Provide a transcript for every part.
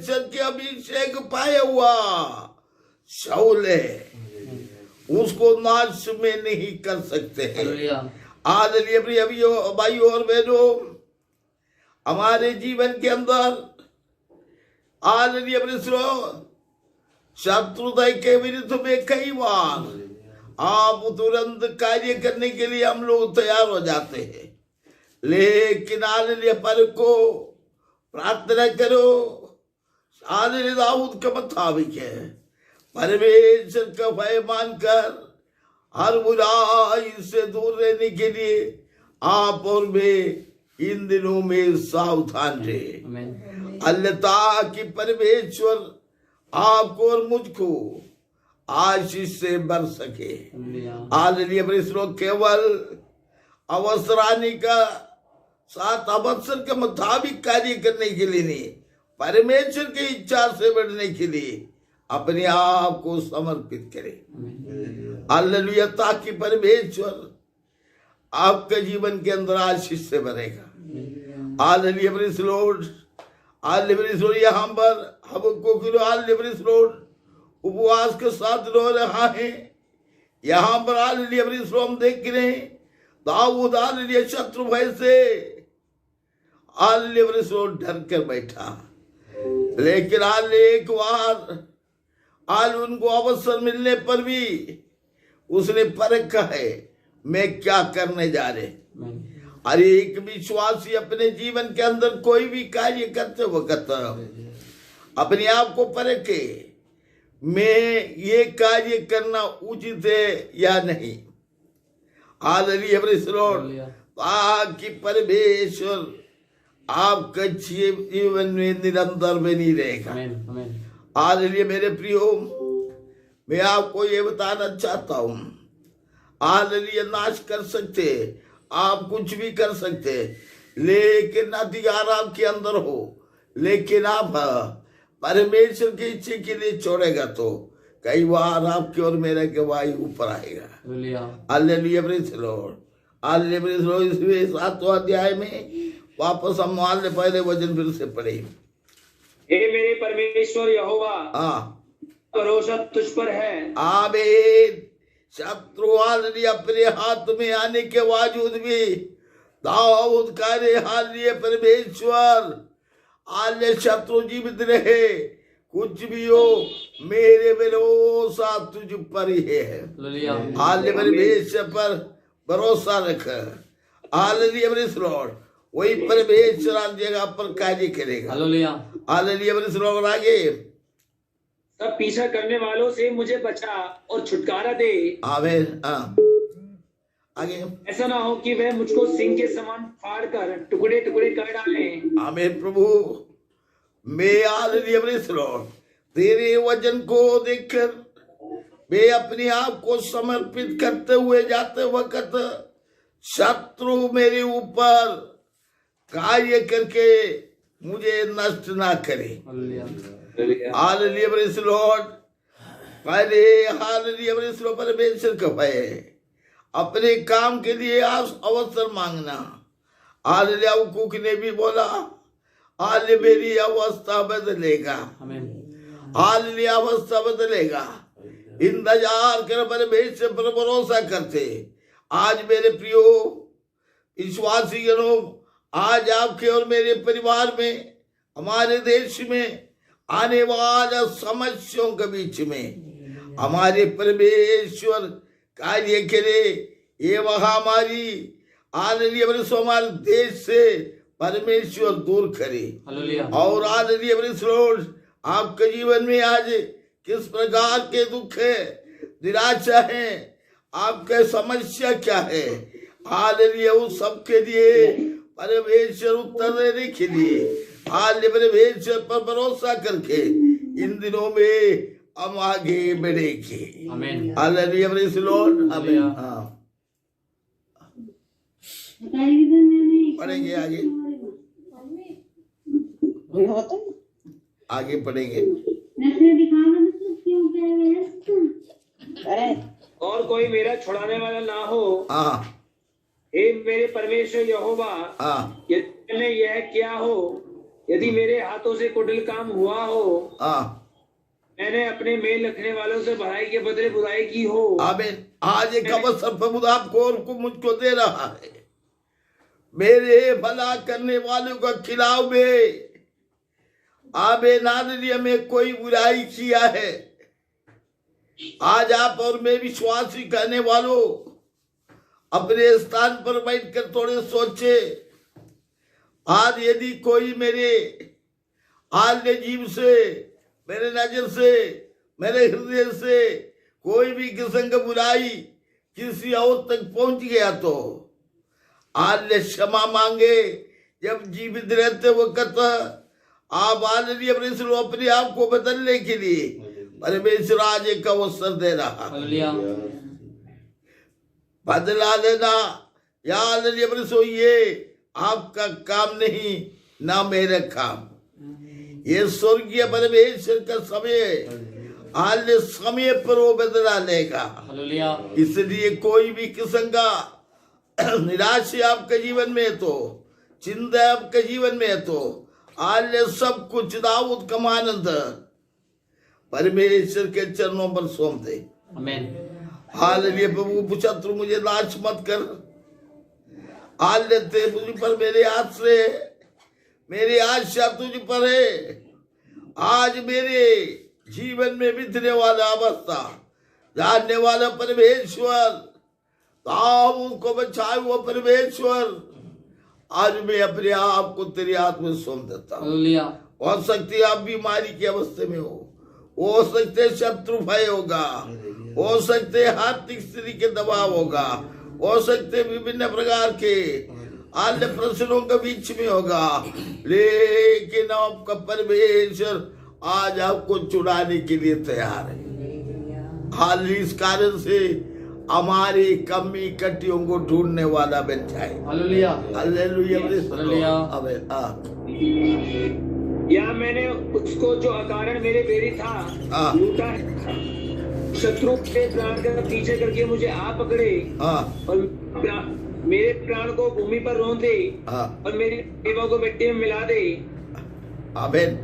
परमेश्वर के अभिषेक पाया हुआ शाऊल है, उसको नाश में नहीं कर सकते हैं। आज प्रिय भाइयों और बहनों, हमारे जीवन के अंदर आज शत्रुता के विरुद्ध में कई बार आप तुरंत कार्य करने के लिए हम लोग तैयार हो जाते हैं, लेकिन आज पर को प्रार्थना करो। आज दाऊद का मुताबिक है, परमेश्वर का भय मानकर हर बुराई से दूर रहने के लिए आप और मैं इन दिनों में सावधान रहे, अन्यथा कि परमेश्वर आपको और मुझको आशीष से भर सके। हालेलुया। केवल अवसरानी का साथ अवसर के मुताबिक कार्य करने के लिए नहीं, परमेश्वर की इच्छा से बढ़ने के लिए अपने आप को समर्पित करें। हालेलुया। ताकि परमेश्वर आपके जीवन के अंदर आशीष से भरेगा। Hallelujah. Praise the Lord. Hallelujah. यहाँ पर हमको हालेलुया उपवास के साथ रो रहा है। यहाँ पर हालेलुया हम देख रहे हैं दाऊद हालेलुया शत्रु भय से हालेलुया डर कर बैठा, लेकिन एक बार उनको अवसर मिलने पर भी उसने परखा है मैं क्या करने जा रहे। अरे एक विश्वासी अपने जीवन के अंदर कोई भी कार्य करते वक्त अपने आप को परखे, मैं ये कार्य करना उचित है या नहीं। Hallelujah praise the Lord. ताकि परमेश्वर आपका जीवन में निरंतर बनी रहेगा। हालेलुया। मेरे प्रियो, मैं आपको ये बताना चाहता हूँ, हालेलुया नाश कर सकते, आप कुछ भी कर सकते, लेकिन अधिकार आपके अंदर हो, लेकिन आप परमेश्वर की इच्छा के लिए छोड़ेगा तो कई बार आपके और मेरे के वायु ऊपर आएगा। Hallelujah praise the Lord. Hallelujah praise the Lord. इसलिए 7वां अध्याय में वापस हम पहले वचन फिर से पढ़े। हे मेरे परमेश्वर यहोवा, भरोसा तुझ पर है। आमीन। शत्रु हालेलुया अपने हाथ में आने के बावजूद भी दाऊद का हालेलुया परमेश्वर हालेलुया शत्रु जीवित रहे, कुछ भी हो मेरे भरोसा तुझ पर ही है। हालेलुया परमेश्वर पर भरोसा रख। Hallelujah praise the Lord. वही परमेश्वर आज जगह पर कार्य करेगा। Hallelujah praise the Lord. आगे सब पीछा करने वालों से मुझे बचा और छुटकारा दे। आमीन। आगे ऐसा ना हो कि वह मुझको सिंह के समान फाड़ कर टुकड़े टुकड़े कर डाले। आमीन प्रभु। मैं हालेलुया प्रेज़ द लॉर्ड तेरे वचन को देखकर मैं अपने आप को समर्पित करते हुए जाते वक्त शत्रु मेरे ऊपर कार्य करके मुझे नष्ट ना करे। Hallelujah praise the Lord. पहले हालेलुया प्रेज़ द लॉर्ड परमेश्वर का भय, अपने काम के लिए अवसर मांगना। हालेलुया कुक ने भी बोला हालेलुया मेरी अवस्था बदलेगा। हालेलुया अवस्था बदलेगा। इंतजार कर परमेश्वर पर भरोसा करते। आज मेरे प्रियो विश्वासी जनों, आज आपके और मेरे परिवार में, हमारे देश में आने वाला समस्याओं के बीच में हमारे परमेश्वर कार्य करे। ये महामारी हालेलुया हमारे देश से परमेश्वर दूर करे। और हालेलुया प्रेज़ द लॉर्ड आपके जीवन में आज किस प्रकार के दुख है, निराशा है, आपके समस्या क्या है, हालेलुया उस सबके लिए परमेश्वर उत्तर देने के लिए हालेलुया परमेश्वर पर भरोसा करके इन दिनों में हम आगे बढ़ेंगे। Hallelujah praise the Lord. आमीन। पढ़ेंगे आगे पढ़ेंगे। और कोई मेरा छुड़ाने वाला ना हो। हे मेरे परमेश्वर यहोवा, यदि मैंने यह किया हो यदि मेरे हाथों से कुटिल काम हुआ हो, हाँ मैंने अपने मेल रखने वालों से भलाई के बदले बुराई की हो, आमीन। आज एक अवसर प्रभु आपको और को मुझको दे रहा है। मेरे भला करने वालों का खिलाफ में आमीन हालेलुया में कोई बुराई किया है, आज आप और मैं विश्वासी कहने वालों अपने स्थान पर बैठकर थोड़े सोचे। आज यदि कोई मेरे हाल जीव से, मेरे नजर से, मेरे हृदय से कोई भी किस्म का बुराई किसी और तक पहुंच गया तो आज क्षमा मांगे। जब जीवित रहते वक्त आप हालेलुया अपने आप को बदलने के लिए परमेश्वर आज एक अवसर दे रहा। बदला लेना या हालेलुया ये आपका काम नहीं ना मेरा काम, ये स्वर्गीय परमेश्वर का समय, आज समय पर वो बदला लेगा। इसलिए कोई भी किस्म का निराशा आपके जीवन में है तो, चिंता आपके जीवन में है तो आज सब कुछ दाऊद का मानंद परमेश्वर के चरणों पर सौंप दे। हालेलुया। प्रभु शत्रु मुझे नाश मत कर, हाल लेते मुझ पर मेरे हाथ से, मेरी आशा तुझ पर है। आज मेरे जीवन में बीतने वाला अवस्था जानने वाला परमेश्वर, दाऊद को बचाए हुआ परमेश्वर, आज मैं अपने आप को तेरे हाथ में सौंप देता हूँ। हो सकती है आप बीमारी की अवस्था में हो सकते शत्रु भय होगा, हो सकते आर्थिक स्थिति के दबाव होगा, हो सकते विभिन्न प्रकार के अन्य प्रश्नों के बीच में होगा, लेकिन आपका परमेश्वर आज आपको छुड़ाने के लिए तैयार है। हाल इस कारण से हमारी कमी कटियों को ढूंढने वाला बन जाए। Hallelujah hallelujah. या मैंने उसको जो अकारण मेरे बेरी था लूटा, शत्रु के प्राण का पीछे करके मुझे आप पकड़े और मेरे प्राण को भूमि पर रौंदे और मेरी सेवा को मिट्टी में मिला दे। आमीन।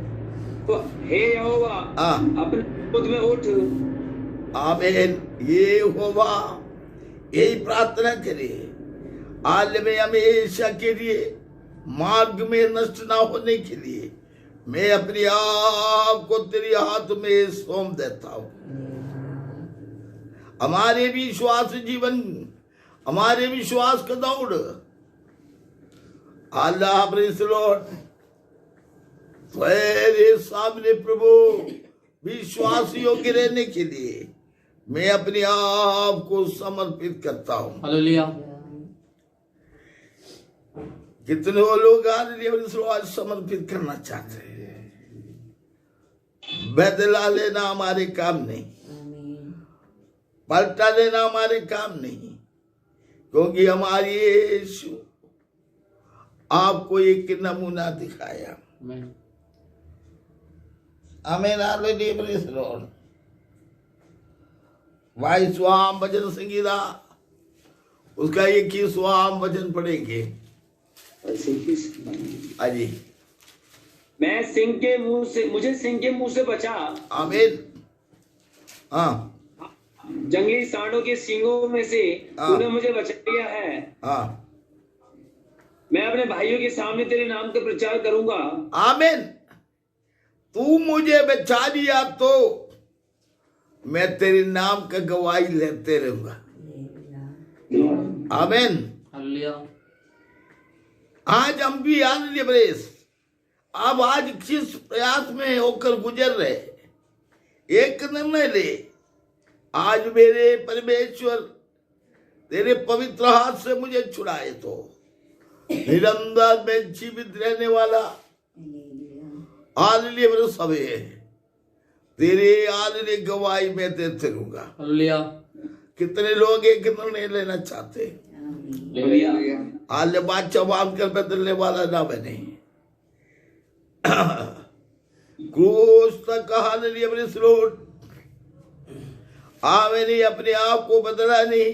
तो हे यहोवा अपने खुद में उठ। आमीन। ये होगा, यही प्रार्थना करिए। आज में हमेशा के लिए मार्ग में नष्ट ना होने के लिए मैं अपने आप को तेरे हाथ में सौंप देता हूँ। हमारे विश्वास जीवन, हमारे विश्वास का दौड़ अल्लाह प्रेज़ लॉर्ड तेरे सामने प्रभु विश्वास योग्य रहने के लिए मैं अपने आप को समर्पित करता हूँ। हालेलुया। कितने लोग आज समर्पित करना चाहते हैं। बदला लेना हमारे काम नहीं, पलटा लेना हमारे काम नहीं, क्योंकि हमारी यीशु आपको एक नमूना दिखाया। आमीन हालेलुया प्रेज़ लॉर्ड। 22वां भजन संगीता उसका 21वां भजन पढ़ेंगे। अजी मैं सिंह के मुंह से, मुझे सिंह के मुंह से बचा। आमीन। हाँ जंगली सांडों के सींगों में से तूने मुझे बचा लिया है। हाँ मैं अपने भाइयों के सामने तेरे नाम का प्रचार करूंगा। आमीन। तू मुझे बचा लिया तो मैं तेरे नाम का गवाही लेते रहूंगा। आमीन। हालेलुया। आज हम भी हालेलुया प्रेज़ अब आज किस प्रयास में होकर गुजर रहे, एक निर्णय ले। आज मेरे परमेश्वर तेरे पवित्र हाथ से मुझे छुड़ाए तो निरंतर में जीवित रहने वाला हालेलुया मेरे समय है, तेरे हालेलुया गवाही में देते रहूंगा। हालेलुया। कितने लोग एक निर्णय लेना चाहते हैं, हाल बादशाह मानकर बदलने वाला ना बने। क्रूस तक हालेलुया प्रेज़ लॉर्ड मैंने अपने आप को बदला नहीं,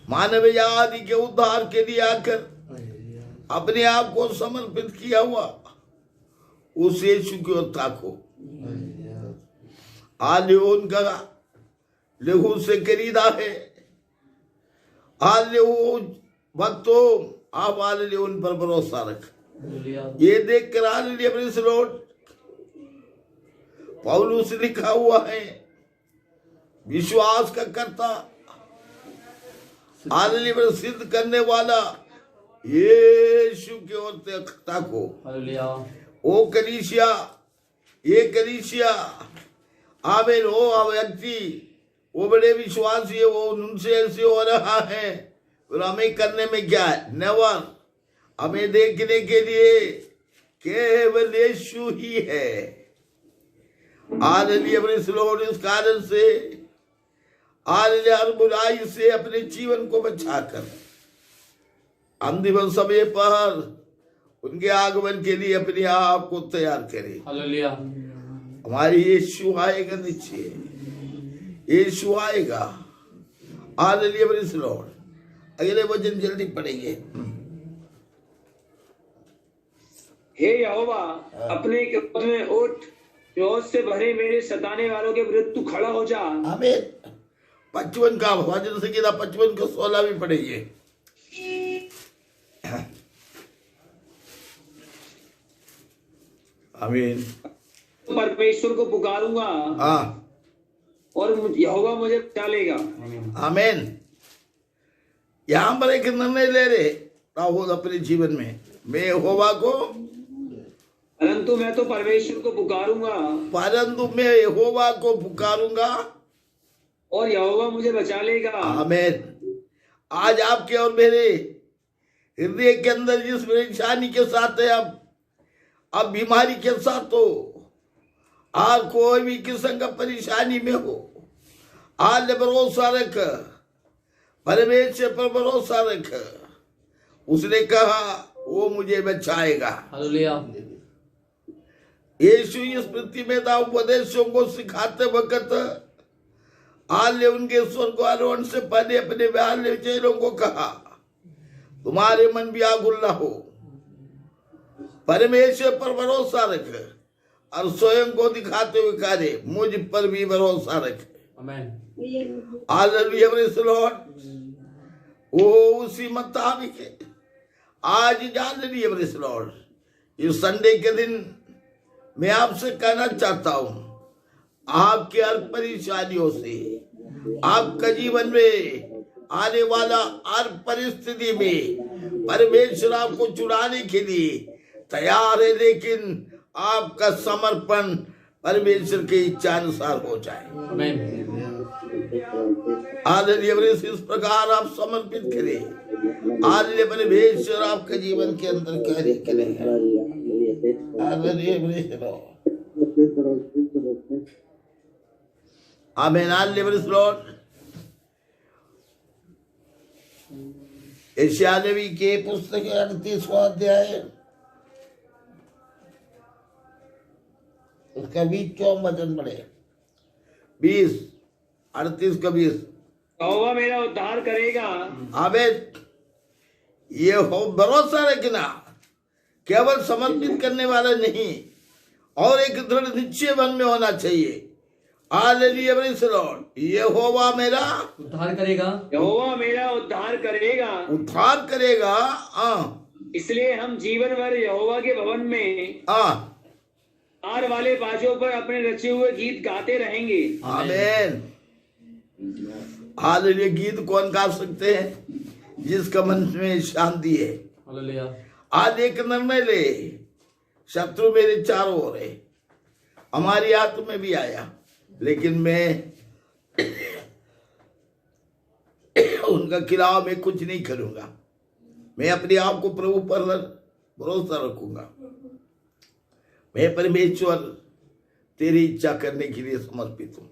मानव जाति के उद्धार के लिए आकर अपने आप को समर्पित किया हुआ उस यीशु की ओर ताको। आज उनका लहू से खरीदा है। आज लहू भक्तों, आप आज उन पर भरोसा रख। ये देख कर आज अपने स्लोट पौलुस लिखा हुआ है, विश्वास का कर्ता, आदमी पर सिद्ध करने वाला यीशु की ओर ताको। ओ कलीसिया, ये कलीसिया, आमेन। ओ व्यक्ति, वो बड़े विश्वासी है, वो उनसे ऐसे हो रहा है, और हमें करने में क्या है? नेवर। हमें देखने के लिए केवल यीशु ही है। Hallelujah, praise the Lord. इस कारण से हालेलुया, हर बुराई से अपने जीवन को बचाकर अंतिम समय पर उनके आगमन के लिए अपने आप को तैयार करें। हालेलुया। हमारी यीशु आएगा, नीचे यीशु आएगा। Hallelujah, praise the Lord. अगले वचन जल्दी पढ़ेंगे। हे यहोवा, अपने क्रोध में उठ, क्रोध से भरे मेरे सताने वालों के विरुद्ध तू खड़ा हो जा। आमीन। 55 का भजन संगीता 55 को 16 भी पढ़ेंगे। आमीन। परमेश्वर को पुकारूंगा, हाँ, और यहोवा मुझे बचा लेगा। आमीन। यहाँ पर एक निर्णय ले रहे राहुल अपने जीवन में, मैं यहोवा को, परंतु मैं तो परमेश्वर को पुकारूंगा, परंतु मैं यहोवा को पुकारूंगा और यहोवा मुझे बचा लेगा। आमीन। आज आपके और मेरे हृदय के अंदर जिस परेशानी के साथ है, अब बीमारी के साथ हो, आज कोई भी किस्म का परेशानी में हो, आज भरोसा रख, परमेश्वर पर भरोसा रख। उसने कहा वो मुझे बचाएगा। हालेलुया। यीशु इस पृथ्वी में था, उपदेशों को सिखाते वक्त आले उनके स्वर्ग आरोहण से पहले अपने बाले चेलों को कहा, तुम्हारे मन भी आकुल न हो, परमेश्वर पर भरोसा रख, और स्वयं को दिखाते हुए कार्य मुझ पर भी भरोसा रख। आमीन। Hallelujah, praise the Lord. वो उसी मुताबिक है। आज जान लीजिए प्रेज़ द लॉर्ड, इस संडे के दिन मैं आपसे कहना चाहता हूं, आपके हर परेशानियों से, आपका जीवन में आने वाला हर परिस्थिति में परमेश्वर आपको छुड़ाने के लिए तैयार है, लेकिन आपका समर्पण परमेश्वर की इच्छा अनुसार हो जाए। हालेलुया, इस प्रकार आप समर्पित करें। हालेलुया, परमेश्वर आपके जीवन के अंदर कार्य करेगा। आमीन। Hallelujah, praise the Lord. यशायाह नबी के पुस्तक 38वां अध्याय, उसका 20वां वचन पढ़े। 20, 38 का 20। यहोवा मेरा उद्धार करेगा। आमीन। ये हो भरोसा रखना, केवल समर्पित करने वाला नहीं, और एक दृढ़ निश्चय मन में होना चाहिए। Hallelujah, praise the Lord. यहोवा मेरा उद्धार करेगा। यहोवा मेरा उद्धार करेगा। उद्धार करेगा। इसलिए हम जीवन भर यहोवा के भवन में तार वाले बाजों पर अपने रचे हुए गीत गाते रहेंगे। आमीन। हालेलुया। गीत कौन गा सकते हैं? जिसका मन में शांति है। हालेलुया। आज एक निर्णय ले, शत्रु मेरे चारों ओर है, हमारी हाथ में भी आया, लेकिन मैं उनका खिलाफ में कुछ नहीं करूंगा। मैं अपने आप को प्रभु पर भरोसा रखूंगा। मैं परमेश्वर तेरी इच्छा करने के लिए समर्पित हूं।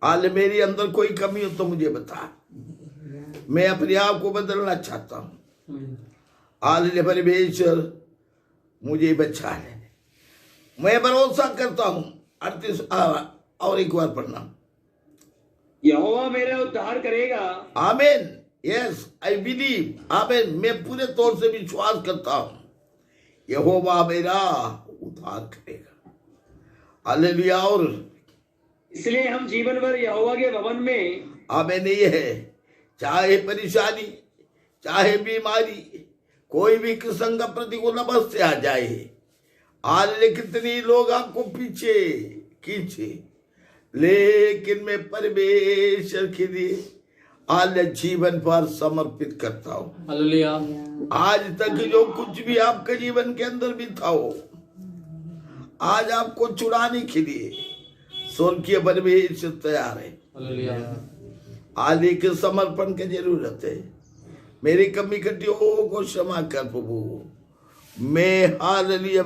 आज मेरे अंदर कोई कमी हो तो मुझे बता, मैं अपने आप को बदलना चाहता हूं। आज परमेश्वर मुझे बचा ले, मैं भरोसा करता हूं। 38 और एक बार पढ़ना। यहोवा मेरा उद्धार करेगा। आमीन। Yes, I believe. आमीन। मैं पूरे तौर से विश्वास करता हूं, यहोवा मेरा उद्धार करेगा। हालेलुया। और इसलिए हम जीवन भर यहोवा के भवन में, हमें नहीं है, चाहे परेशानी, चाहे बीमारी, कोई भी किस्म का प्रतिकूल अवस्था आ जाए, आज कितनी लोग आपको पीछे खींचे, लेकिन मैं परमेश्वर के लिए आज जीवन पर समर्पित करता हूँ। हालेलुया। आज तक जो कुछ भी आपके जीवन के अंदर भी था हो, आज आपको छुड़ाने के लिए स्वर्गीय परमेश्वर तैयार है। हालेलुया। आज एक समर्पण की जरूरत है। मेरी कमी कटियों को क्षमा कर प्रभु। मैं हालेलुया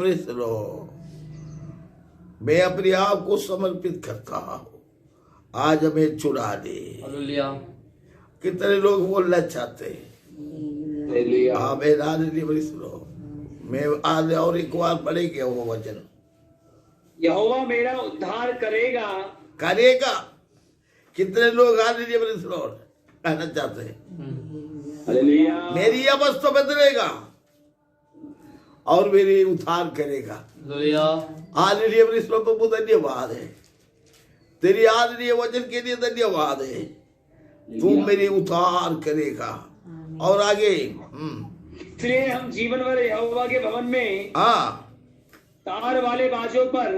मैं अपने आप को समर्पित करता हूँ, आज हमें छुड़ा दे। हालेलुया। कितने लोग बोलना चाहते हैं? मैं आज और एक बार पढ़ेगा वो वचन, यहोवा मेरा उद्धार करेगा। करेगा। कितने लोग हालेलुया कहना चाहते हैं? हालेलुया। मेरी अवस्था बदलेगा और मेरी उद्धार करेगा। हालेलुया। हालेलुया प्रभु, धन्यवाद है तेरी हालेलुया वचन के लिए, धन्यवाद है। तू मेरी उद्धार करेगा। और आगे इसलिए हम जीवन भर यहोवा के भवन में तार वाले बाजों पर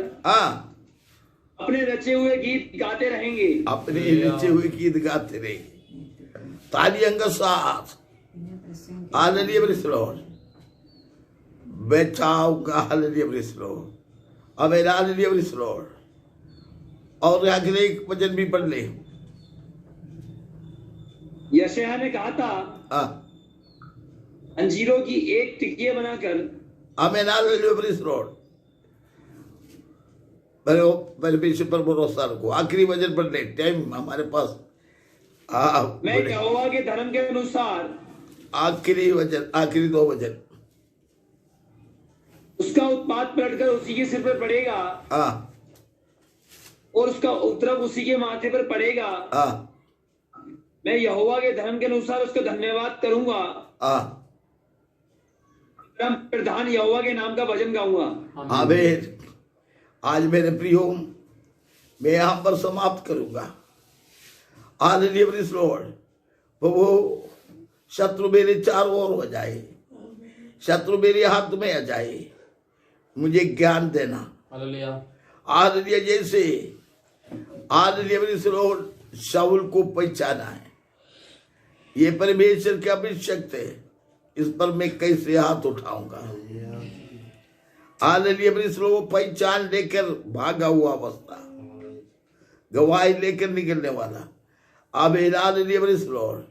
अपने रचे हुए गीत गाते रहेंगे। अपने रचे हुए गीत गाते रहेंगे, तालियों के साथ। Hallelujah praise the Lord. बैठाऊंगा। Hallelujah praise the Lord. अब हालेलुया प्रेज़ द लॉर्ड। और आखिर एक वचन भी पढ़ ले। यशायाह ने कहा था, अंजीरों की एक टिकिया बनाकर। आमीन। Hallelujah praise the Lord. परमेश्वर पर भरोसा रखो। आखिरी वचन पढ़ ले, टाइम हमारे पास। मैं यहोवा के धर्म के अनुसार, आखिरी वचन, आखिरी दो वचन। उसका उत्पात पलटकर उसी के सिर पर पड़ेगा और उसका उपद्रव उसी के माथे पर पड़ेगा। मैं यहोवा के धर्म के अनुसार उसका धन्यवाद करूंगा। प्रधान यहोवा के नाम का भजन गाऊंगा। आमीन। आज मेरे प्रियो, मैं यहाँ पर समाप्त करूंगा। Hallelujah praise the Lord. प्रभु, शत्रु मेरे चारों ओर हो जाए, शत्रु मेरे हाथ में आ जाए, मुझे ज्ञान देना। हालेलुया। हालेलुया। जैसे हालेलुया प्रेज़ द लॉर्ड शाऊल को पहचाना है, ये परमेश्वर की अभिषेक है, इस पर मैं कैसे हाथ उठाऊंगा। Hallelujah praise the Lord. पहचान लेकर भागा हुआ अवस्था, गवाही लेकर निकलने वाला। अब हालेलुया प्रेज़ द लॉर्ड।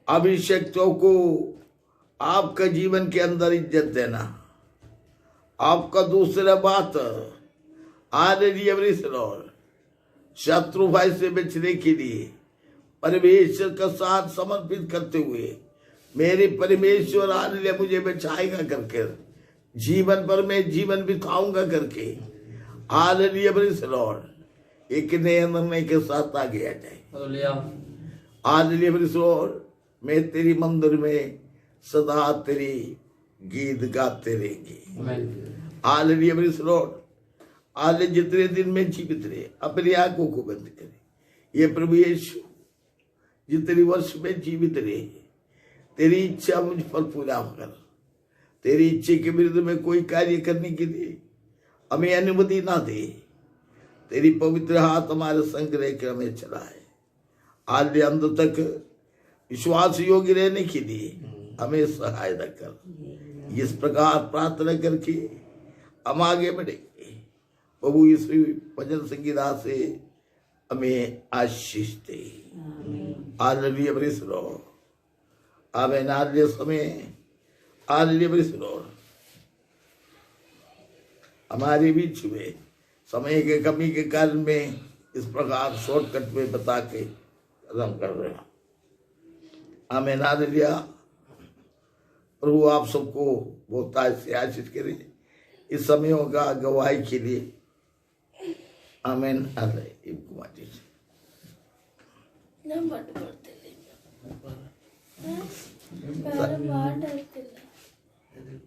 अभिषेकों को आपका जीवन के अंदर इज्जत देना। आपका दूसरा बात, हालेलुया प्रेज़ द लॉर्ड, शत्रु भाई से बचने के लिए परमेश्वर का साथ समर्पित करते हुए, मेरे परमेश्वर हालेलुया मुझे बचाएगा करके, जीवन पर मैं जीवन बिताऊंगा करके, हालेलुया प्रेज़ द लॉर्ड, एक नए निर्णय के साथ आगे आ जाए। Hallelujah. Hallelujah praise the Lord. मैं तेरी मंदिर में सदा तेरी गीत गाते रहेंगे। Hallelujah praise the Lord. आज जितने दिन में जीवित रहे, अपनी आंखों को बंद करे। ये प्रभु यीशु, जितने वर्ष में जीवित रहे, तेरी इच्छा मुझ पर पूरा कर। तेरी इच्छा के विरुद्ध में कोई कार्य करने के लिए हमें अनुमति ना दे। तेरी पवित्र हाथ हमारे संग रहकर हमें चलाए। आज अंत तक विश्वास योग्य रहने के लिए हमें सहायता कर। इस प्रकार प्रार्थना करके हम आगे बढ़ेंगे। प्रभु इस भजन संगीता से हमें आशीष दे। Hallelujah praise the Lord. आमीन। हालेलुया। समय हालेलुया प्रेज़ द लॉर्ड। हमारे बीच में समय के कमी के कारण में इस प्रकार शॉर्टकट में बता के खत्म कर रहे हैं। आमीन। हालेलुया। प्रभु आप सबको बहुत से आशीष करें इस समयों का गवाही के लिए। आमीन। हालेलुया। कुमार जी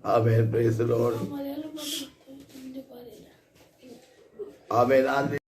आमीन। Praise the Lord. आमीन।